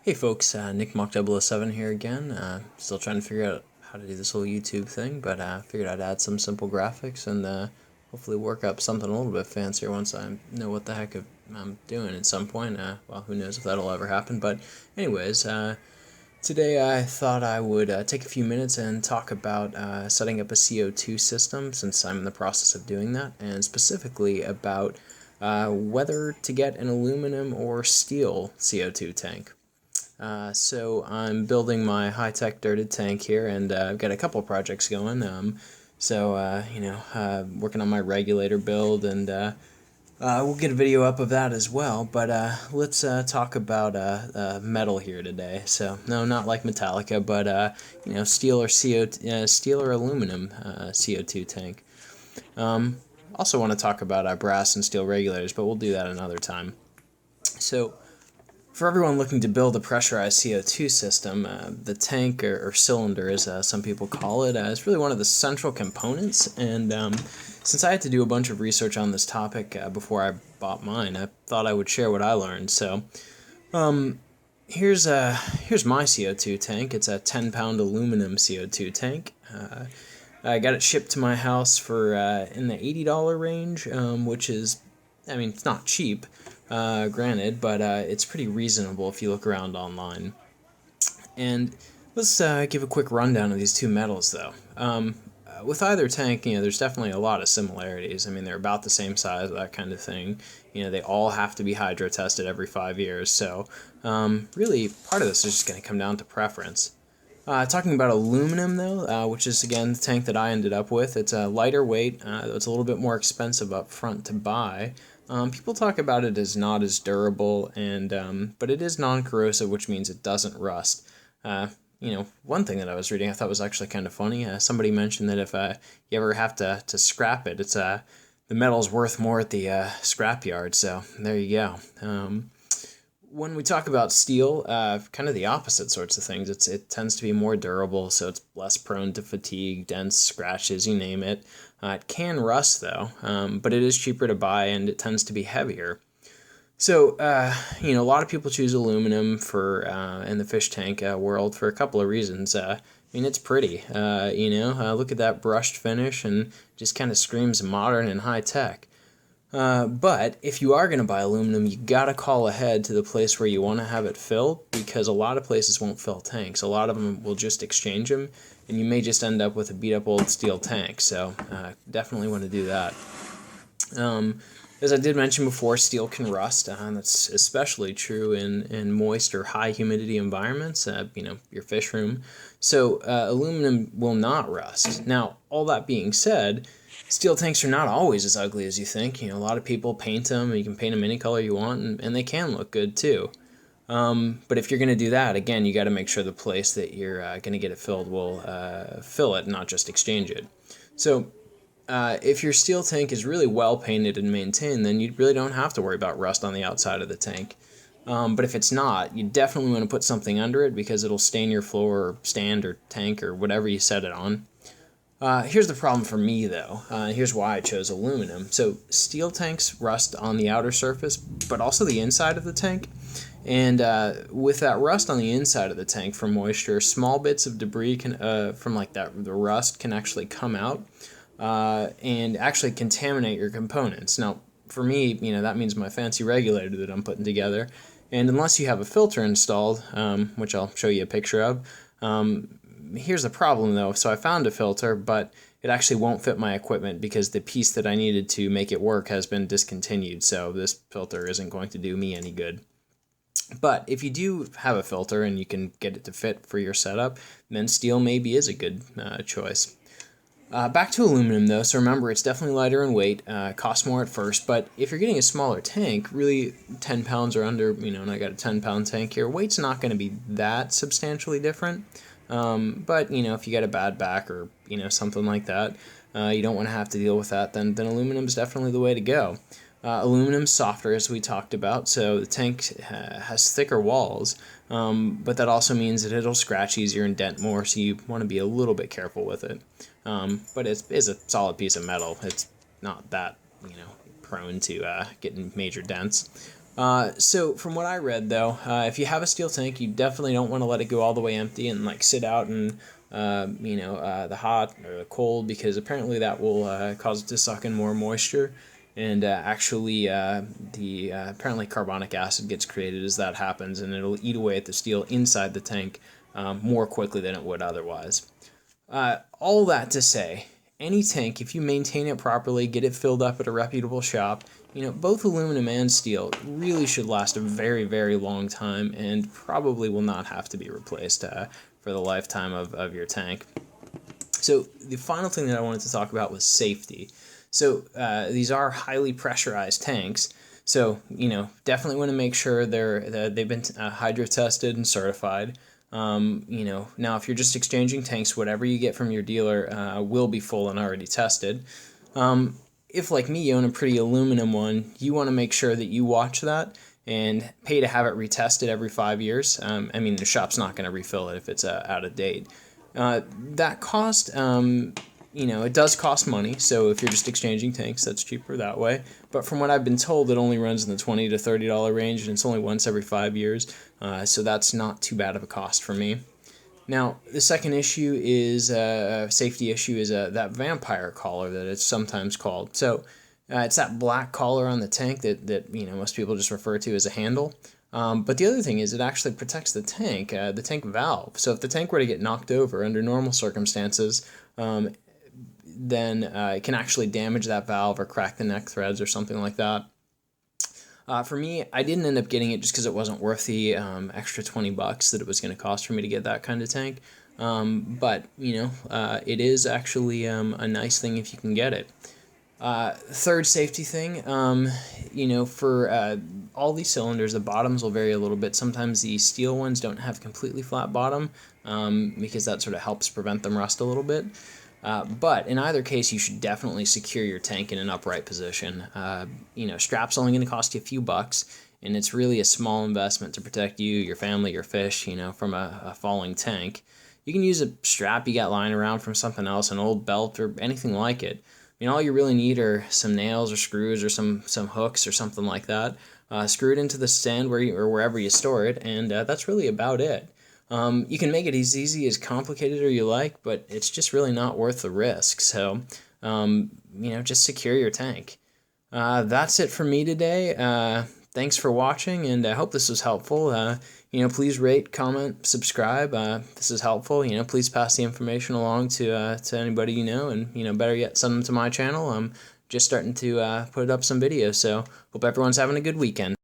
Hey folks, Nick Mock 007 here again. Still trying to figure out how to do this whole YouTube thing, but figured I'd add some simple graphics and hopefully work up something a little bit fancier once I know what the heck I'm doing at some point. Well, who knows if that'll ever happen, but anyways, today I thought I would take a few minutes and talk about setting up a CO2 system, since I'm in the process of doing that, and specifically about whether to get an aluminum or steel CO2 tank. So I'm building my high-tech dirted tank here, and I've got a couple projects going. Working on my regulator build, and we'll get a video up of that as well. But let's talk about metal here today. So no, not like Metallica, but steel or steel or aluminum CO2 tank. Also want to talk about brass and steel regulators, but we'll do that another time. So, for everyone looking to build a pressurized CO2 system, the tank, or cylinder as some people call it, is really one of the central components, and since I had to do a bunch of research on this topic before I bought mine, I thought I would share what I learned. So here's my CO2 tank. It's a 10-pound aluminum CO2 tank. I got it shipped to my house for in the $80 range, which is, I mean, it's not cheap, granted, but it's pretty reasonable if you look around online. And let's give a quick rundown of these two metals, though. With either tank, there's definitely a lot of similarities. I mean, they're about the same size, that kind of thing. They all have to be hydro tested every 5 years. So, really, part of this is just going to come down to preference. Talking about aluminum, though, which is, again, the tank that I ended up with. It's a lighter weight. It's a little bit more expensive up front to buy. People talk about it as not as durable, but it is non-corrosive, which means it doesn't rust. One thing that I was reading I thought was actually kind of funny. Somebody mentioned that if you ever have to scrap it, it's the metal's worth more at the scrapyard. So there you go. When we talk about steel, kind of the opposite sorts of things. It tends to be more durable, so it's less prone to fatigue, dents, scratches, you name it. It can rust, though, but it is cheaper to buy, and it tends to be heavier. So, a lot of people choose aluminum for in the fish tank world for a couple of reasons. It's pretty. Look at that brushed finish, and just kind of screams modern and high tech. But if you are going to buy aluminum, you gotta call ahead to the place where you want to have it filled, because a lot of places won't fill tanks. A lot of them will just exchange them, and you may just end up with a beat up old steel tank. So definitely want to do that. As I did mention before, steel can rust. That's especially true in moist or high humidity environments, your fish room. So aluminum will not rust. Now, all that being said, steel tanks are not always as ugly as you think. A lot of people paint them, and you can paint them any color you want, and they can look good too. But if you're going to do that, again, you got to make sure the place that you're going to get it filled will fill it, not just exchange it. So if your steel tank is really well painted and maintained, then you really don't have to worry about rust on the outside of the tank. But if it's not, you definitely want to put something under it, because it'll stain your floor or stand or tank or whatever you set it on. Here's the problem for me, though. Here's why I chose aluminum. So steel tanks rust on the outer surface, but also the inside of the tank. And with that rust on the inside of the tank from moisture, small bits of debris from the rust can actually come out and actually contaminate your components. Now, for me, that means my fancy regulator that I'm putting together. And unless you have a filter installed, which I'll show you a picture of, here's the problem, though. So I found a filter, but it actually won't fit my equipment, because the piece that I needed to make it work has been discontinued, so this filter isn't going to do me any good. But if you do have a filter and you can get it to fit for your setup, then steel maybe is a good choice. Back to aluminum, though. So remember, it's definitely lighter in weight, costs more at first, but if you're getting a smaller tank, really 10 pounds or under, and I got a 10-pound tank here, weight's not going to be that substantially different. But if you got a bad back or something like that, you don't want to have to deal with that, then aluminum is definitely the way to go. Aluminum's softer, as we talked about, so the tank has thicker walls, but that also means that it'll scratch easier and dent more, so you want to be a little bit careful with it. But it is a solid piece of metal. It's not that prone to getting major dents. So from what I read, though, if you have a steel tank, you definitely don't want to let it go all the way empty and like sit out in the hot or the cold, because apparently that will cause it to suck in more moisture, and apparently carbonic acid gets created as that happens, and it'll eat away at the steel inside the tank more quickly than it would otherwise. All that to say, any tank, if you maintain it properly, get it filled up at a reputable shop, both aluminum and steel really should last a very, very long time and probably will not have to be replaced for the lifetime of your tank. So the final thing that I wanted to talk about was safety. So these are highly pressurized tanks, so definitely want to make sure they've been hydro tested and certified. Now if you're just exchanging tanks, whatever you get from your dealer will be full and already tested. If, like me, you own a pretty aluminum one, you want to make sure that you watch that and pay to have it retested every 5 years. The shop's not going to refill it if it's out of date. That cost, it does cost money, so if you're just exchanging tanks, that's cheaper that way. But from what I've been told, it only runs in the $20 to $30 range, and it's only once every 5 years, so that's not too bad of a cost for me. Now, the second issue is safety issue is that vampire collar that it's sometimes called. So it's that black collar on the tank that most people just refer to as a handle. But the other thing is it actually protects the tank valve. So if the tank were to get knocked over under normal circumstances, then it can actually damage that valve or crack the neck threads or something like that. For me, I didn't end up getting it just because it wasn't worth the extra $20 that it was going to cost for me to get that kind of tank. But it is actually a nice thing if you can get it. Third safety thing, for all these cylinders, the bottoms will vary a little bit. Sometimes the steel ones don't have completely flat bottom because that sort of helps prevent them rust a little bit. But in either case, you should definitely secure your tank in an upright position. Strap's only going to cost you a few bucks, and it's really a small investment to protect you, your family, your fish, from a falling tank. You can use a strap you got lying around from something else, an old belt, or anything like it. All you really need are some nails or screws or some hooks or something like that. Screw it into the stand or wherever you store it, and that's really about it. You can make it as easy as complicated as you like, but it's just really not worth the risk. So, just secure your tank. That's it for me today. Thanks for watching, and I hope this was helpful. Please rate, comment, subscribe. This is helpful. Please pass the information along to anybody you know, and better yet, send them to my channel. I'm just starting to put up some videos, so hope everyone's having a good weekend.